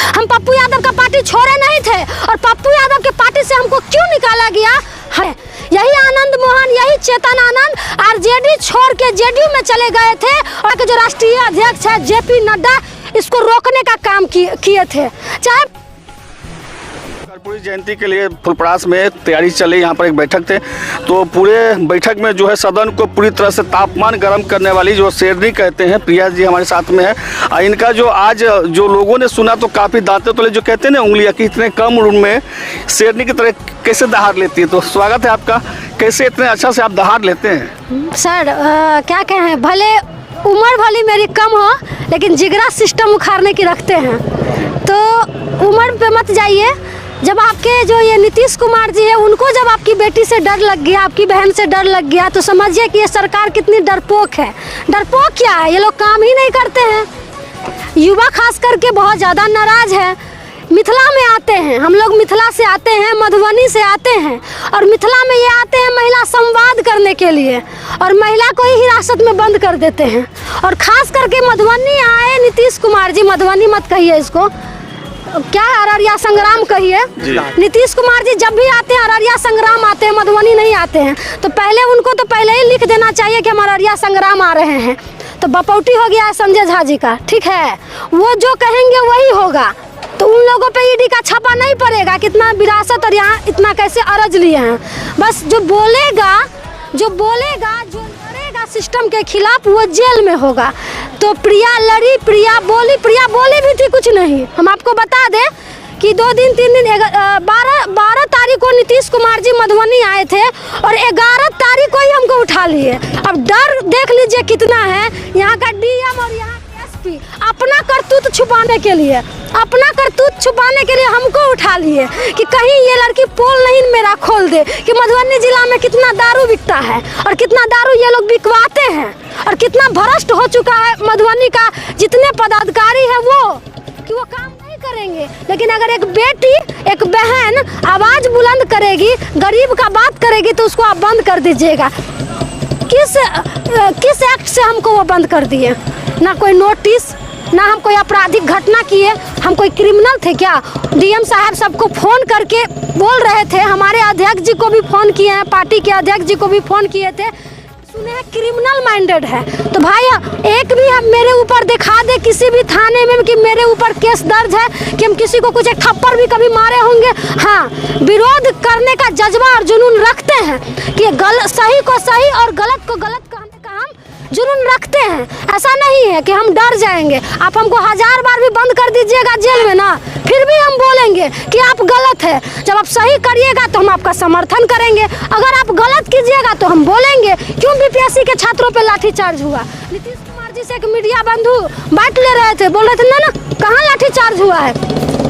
हम पप्पू यादव का पार्टी छोड़े नहीं थे और पप्पू यादव के पार्टी से हमको क्यों निकाला गया है? यही आनंद मोहन, यही चेतन आनंद आरजेडी छोड़ के जेडीयू में चले गए थे और जो राष्ट्रीय अध्यक्ष है जेपी नड्डा इसको रोकने का काम किए थे। चाहे कर्पूरी जयंती के लिए फुलपरास में तैयारी चली, यहाँ पर एक बैठक थे तो पूरे बैठक में जो है सदन को पूरी तरह से तापमान गर्म करने वाली जो शेरनी कहते हैं प्रिया जी हमारे साथ में है। इनका जो आज जो लोगों ने सुना तो काफ़ी दांते तले जो कहते हैं ना उंगलियाँ कि इतने कम उम्र में शेरनी की तरह कैसे दहाड़ लेती है। तो स्वागत है आपका, कैसे इतने अच्छा से आप दहाड़ लेते हैं? सर क्या कहें, भले उम्र भली मेरी कम हो लेकिन जिगरा सिस्टम उखाड़ने की रखते हैं। तो उम्र पे मत जाइए। जब आपके जो ये नीतीश कुमार जी है उनको जब आपकी बेटी से डर लग गया, आपकी बहन से डर लग गया तो समझिए कि ये सरकार कितनी डरपोक है। डरपोक क्या है, ये लोग काम ही नहीं करते हैं। युवा खास करके बहुत ज़्यादा नाराज है। मिथिला में आते हैं, हम लोग मिथिला से आते हैं, मधुबनी से आते हैं और मिथिला में ये आते हैं महिला संवाद करने के लिए और महिला को ही हिरासत में बंद कर देते हैं। और ख़ास करके मधुबनी आए नीतीश कुमार जी, मधुबनी मत कहिए इसको, क्या अररिया संग्राम कहिए। नीतीश कुमार जी जब भी आते हैं अररिया संग्राम आते हैं, मधुबनी नहीं आते हैं। तो पहले उनको तो पहले ही लिख देना चाहिए कि हम अररिया संग्राम आ रहे हैं। तो बपौटी हो गया है संजय झा जी का, ठीक है, वो जो कहेंगे वही होगा। तो उन लोगों पे ईडी का छापा नहीं पड़ेगा कितना विरासत और यहाँ इतना कैसे अर्ज लिए हैं। बस जो बोलेगा जो लड़ेगा सिस्टम के खिलाफ वो जेल में होगा। तो प्रिया लड़ी, प्रिया बोली भी थी कुछ नहीं। हम आपको बता दें कि 2 दिन 3 दिन 12 तारीख को नीतीश कुमार जी मधुबनी आए थे और 11 तारीख को ही हमको उठा लिए। अब डर देख लीजिए कितना है। यहाँ का डीएम और यहाँ एसपी अपना करतूत छुपाने के लिए हमको उठा लिए कि कहीं ये लड़की पोल नहीं मेरा खोल दे कि मधुबनी जिला में कितना दारू बिकता है और कितना दारू ये लोग बिकवाते हैं और कितना भ्रष्ट हो चुका है मधुबनी का जितने पदाधिकारी है वो कि वो काम नहीं करेंगे। लेकिन अगर एक बेटी एक बहन आवाज़ बुलंद करेगी, गरीब का बात करेगी तो उसको आप बंद कर दीजिएगा। किस एक्ट से हमको वो बंद कर दिए? ना कोई नोटिस, ना हम कोई आपराधिक घटना किए, हम कोई क्रिमिनल थे क्या? डीएम साहब सबको फ़ोन करके बोल रहे थे, हमारे अध्यक्ष जी को भी फ़ोन किए हैं, पार्टी के अध्यक्ष जी को भी फ़ोन किए थे, सुने हैं क्रिमिनल माइंडेड है। तो भाई एक भी हम मेरे ऊपर दिखा दे किसी भी थाने में कि मेरे ऊपर केस दर्ज है कि हम किसी को कुछ एक थप्पड़ भी कभी मारे होंगे। हाँ, विरोध करने का जज्बा और जुनून रखते हैं कि सही को सही और गलत को गलत कहने का हम जुनून रखते हैं। ऐसा नहीं है कि हम डर जाएंगे। आप हमको 1000 बार भी बंद कर दीजिएगा जेल में ना, फिर भी हम बोलेंगे कि आप गलत है। जब आप सही करिएगा तो हम आपका समर्थन करेंगे, अगर आप गलत कीजिएगा तो हम बोलेंगे क्यों बीपीएससी के छात्रों पे लाठीचार्ज हुआ। नीतीश कुमार जी से एक मीडिया बंधु बात ले रहे थे, बोल रहे थे ना कहाँ लाठीचार्ज हुआ है।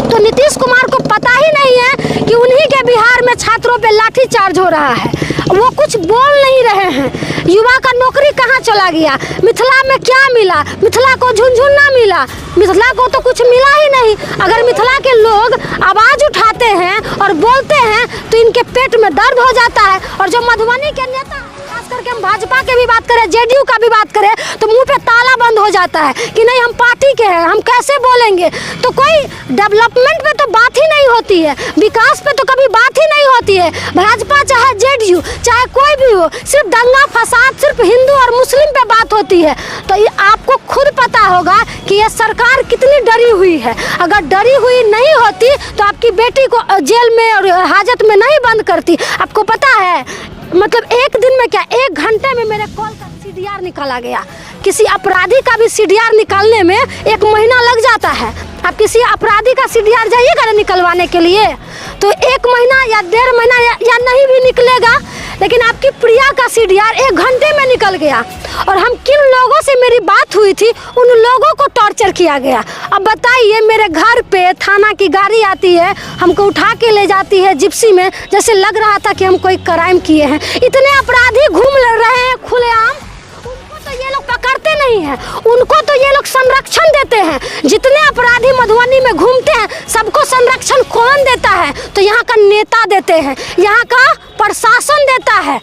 तो नीतीश कुमार को पता ही नहीं है कि उन्हीं के बिहार में छात्रों पे लाठीचार्ज हो रहा है, वो कुछ बोल नहीं रहे हैं। युवा का नौकरी कहाँ चला गया? मिथिला में क्या मिला? मिथिला को झुनझुना मिला, मिथिला को तो कुछ मिला ही नहीं। अगर मिथिला के लोग आवाज़ उठाते हैं और बोलते हैं तो इनके पेट में दर्द हो जाता है। और जो मधुबनी के नेता, खास करके हम भाजपा के भी बात करें, जेडीयू का भी बात करें, तो मुंह पे ताला बंद हो जाता है कि नहीं हम पार्टी के हैं, हम कैसे बोलेंगे। तो कोई डेवलपमेंट पे तो बात ही नहीं होती है, विकास पे तो कभी बात ही नहीं होती है। भाजपा चाहे जेडीयू चाहे कोई भी हो, सिर्फ दंगा फसाद, सिर्फ हिंदू और मुस्लिम पे बात होती है। तो ये आपको खुद पता होगा कि ये सरकार कितनी डरी हुई है। अगर डरी हुई नहीं होती तो आपकी बेटी को जेल में और हाजत में नहीं बंद करती। आपको पता है मतलब एक दिन में क्या 1 घंटे में मेरे कॉल का सीडीआर निकाला गया। किसी अपराधी का भी सीडीआर निकालने में 1 महीना लग जाता है। आप किसी अपराधी का सीडीआर जाइएगा ना निकलवाने के लिए तो 1 महीना या 1.5 महीना या नहीं भी निकलेगा। लेकिन आपकी प्रिया का सीडीआर 1 घंटे में निकल गया। और हम किन लोगों से मेरी बात हुई थी उन लोगों को टॉर्चर किया गया। अब बताइए, मेरे घर पे थाना की गाड़ी आती है, हमको उठा के ले जाती है जिप्सी में, जैसे लग रहा था कि हम कोई क्राइम किए हैं। इतने अपराधी घूम रहे हैं खुलेआम, उनको तो ये लोग पकड़ते नहीं हैं, उनको तो ये लोग संरक्षण देते हैं। जितने अपराधी मधुबनी में घूमते हैं सबको संरक्षण कौन देता है? तो यहाँ का नेता देते हैं, यहाँ का प्रशासन देता है।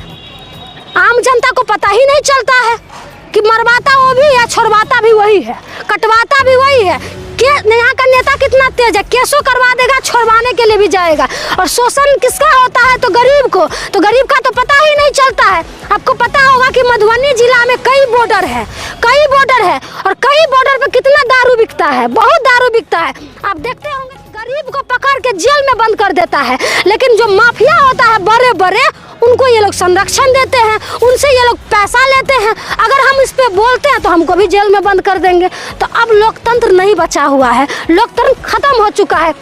आम जनता को पता ही नहीं चलता है कि मरवाता वो भी है, छोड़वाता भी वही है, कटवाता भी वही है। यहाँ का नेता कितना तेज है, केसों करवा देगा, छोड़वाने के लिए भी जाएगा। और शोषण किसका होता है? तो गरीब को, तो गरीब का तो पता ही नहीं चलता है। आपको पता होगा कि मधुबनी जिला में कई बॉर्डर है और कई बॉर्डर पे कितना दारू बिकता है, बहुत दारू बिकता है। आप देखते होंगे गरीब को पकड़ के जेल में बंद कर देता है, लेकिन जो माफिया होता है बड़े बड़े, उनको ये लोग संरक्षण देते हैं, उनसे ये लोग पैसा लेते हैं। अगर हम इस पे बोलते हैं तो हमको भी जेल में बंद कर देंगे। तो अब लोकतंत्र नहीं बचा हुआ है, लोकतंत्र खत्म हो चुका है।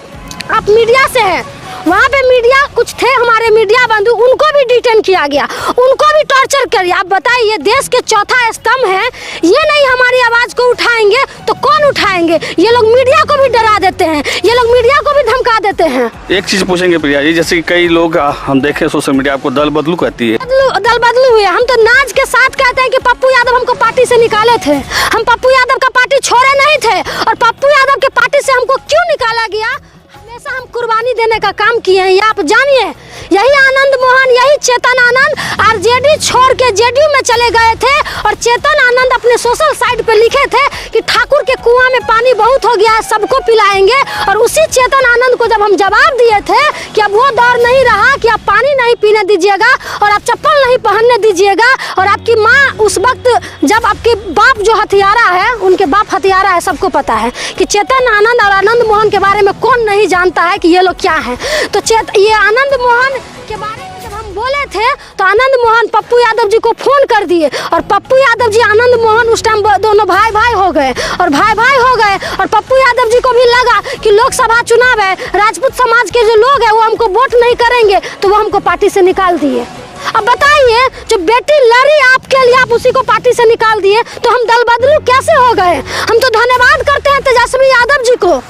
आप मीडिया से हैं, वहाँ पे मीडिया कुछ थे हमारे मीडिया बंधु, उनको भी डिटेन किया गया, उनको भी टॉर्चर किया। आप बताइए, देश के चौथा स्तंभ है, ये नहीं हमारी आवाज़ को उठाएंगे तो कौन उठाएंगे? ये लोग मीडिया को भी डरा देते हैं, ये लोग मीडिया को भी धमका देते हैं। एक चीज़ पूछेंगे प्रिया जी, जैसे कई लोग हम देखें सोशल मीडिया आपको दल बदलू कहती है। दल बदलू हुए, हम तो नाच के साथ कहते हैं कि पप्पू यादव हमको पार्टी से निकाले थे। हम पप्पू यादव का पार्टी छोड़े नहीं थे, और पप्पू यादव के पार्टी से हमको क्यों निकाला गया? हमेशा हम कुर्बानी देने का काम किए हैं, ये आप जानिए। यही आनंद मोहन, यही चेतन आनंद आरजेडी छोड़ के जेडीयू में चले गए थे, और चेतन आनंद अपने सोशल साइट पे लिखे थे कि ठाकुर के कुआं में पानी बहुत हो गया है, सबको पिलाएंगे। और उसी चेतन आनंद को जब हम जवाब दिए थे कि अब वो दौर नहीं रहा कि आप पानी नहीं पीने दीजिएगा और आप चप्पल नहीं पहनने दीजिएगा, और आपकी माँ उस वक्त, जब आपके बाप जो हथियारा है, उनके बाप हथियारा है, सबको पता है कि चेतन आनंद और आनंद मोहन के बारे में कौन नहीं जानता है कि ये लोग क्या हैं। तो ये आनंद मोहन के बारे में जब हम बोले थे तो आनंद मोहन पप्पू यादव जी को फोन कर दिए, और पप्पू यादव जी आनंद मोहन उस टाइम दोनों भाई भाई हो गए, और पप्पू यादव जी को भी लगा कि लोकसभा चुनाव है, राजपूत समाज के जो लोग हैं वो हमको वोट नहीं करेंगे, तो वो हमको पार्टी से निकाल दिए। अब बताइए, जो बेटी लड़ी आपके लिए, आप उसी को पार्टी से निकाल दिए, तो हम दल बदलू कैसे हो गए? हम तो धन्यवाद करते हैं तेजस्वी यादव जी को,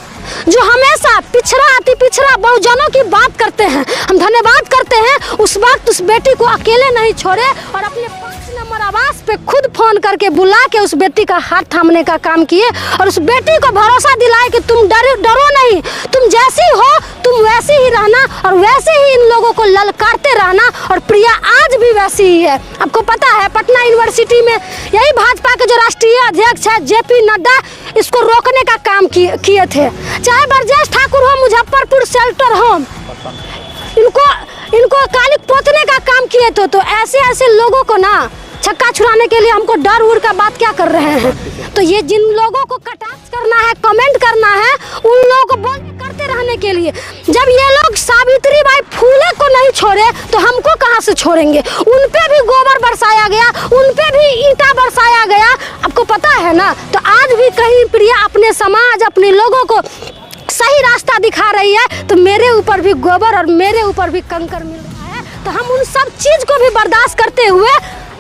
जो हमेशा पिछड़ा अति पिछड़ा बहुजनों की बात करते हैं। हम धन्यवाद करते हैं, उस वक्त उस बेटी को अकेले नहीं छोड़े, और अपने 5 नंबर आवास पे खुद फोन करके बुला के उस बेटी का हाथ थामने का काम किए, और उस बेटी को भरोसा दिलाए कि तुम डरो नहीं, तुम जैसी हो तुम वैसे ही रहना, और वैसे ही इन लोगों को ललकारते रहना। और प्रिया आज भी वैसी ही है। आपको पता है, पटना यूनिवर्सिटी में यही भाजपा के जो राष्ट्रीय अध्यक्ष है जेपी नड्डा, इसको रोकने का काम किए थे। चाहे ब्रजेश ठाकुर हो, मुजफ्फरपुर शेल्टर होम, इनको कालिक पोतने का काम किए थे। तो ऐसे लोगों को ना छक्का छुड़ाने के लिए हमको डर उड़ का बात क्या कर रहे हैं? तो ये जिन लोगों को कटाक्ष करना है, कमेंट करना है, उन लोगों को करते रहने के लिए, जब ये लोग सावित्री बाई फूले को नहीं छोड़े तो हमको कहां से छोड़ेंगे? उन पे भी गोबर बरसाया गया, उन पे भी ईंटा बरसाया गया, आपको पता है ना। तो आज भी कहीं प्रिया अपने समाज, अपने लोगों को सही रास्ता दिखा रही है, तो मेरे ऊपर भी गोबर और मेरे ऊपर भी कंकर मिल रहा है। तो हम उन सब चीज को भी बर्दाश्त करते हुए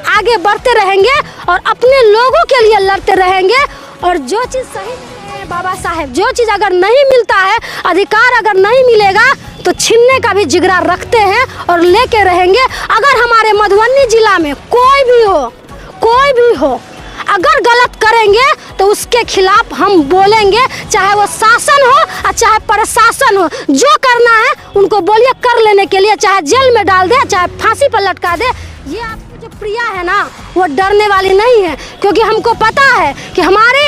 आगे बढ़ते रहेंगे, और अपने लोगों के लिए लड़ते रहेंगे। और जो चीज़ सही है बाबा साहेब, जो चीज़ अगर नहीं मिलता है, अधिकार अगर नहीं मिलेगा, तो छीनने का भी जिगरा रखते हैं और लेके रहेंगे। अगर हमारे मधुबनी जिला में कोई भी हो अगर गलत करेंगे तो उसके खिलाफ हम बोलेंगे, चाहे वो शासन हो और चाहे प्रशासन हो। जो करना है उनको बोलिए कर लेने के लिए, चाहे जेल में डाल दे, चाहे फांसी पर लटका दे। ये आपकी जो प्रिया है ना, वो डरने वाली नहीं है, क्योंकि हमको पता है कि हमारे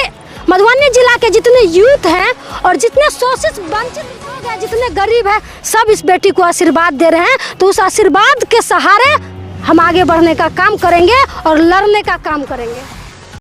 मधुबनी जिला के जितने यूथ हैं और जितने शोषित वंचित लोग हैं, जितने गरीब हैं, सब इस बेटी को आशीर्वाद दे रहे हैं। तो उस आशीर्वाद के सहारे हम आगे बढ़ने का काम करेंगे और लड़ने का काम करेंगे।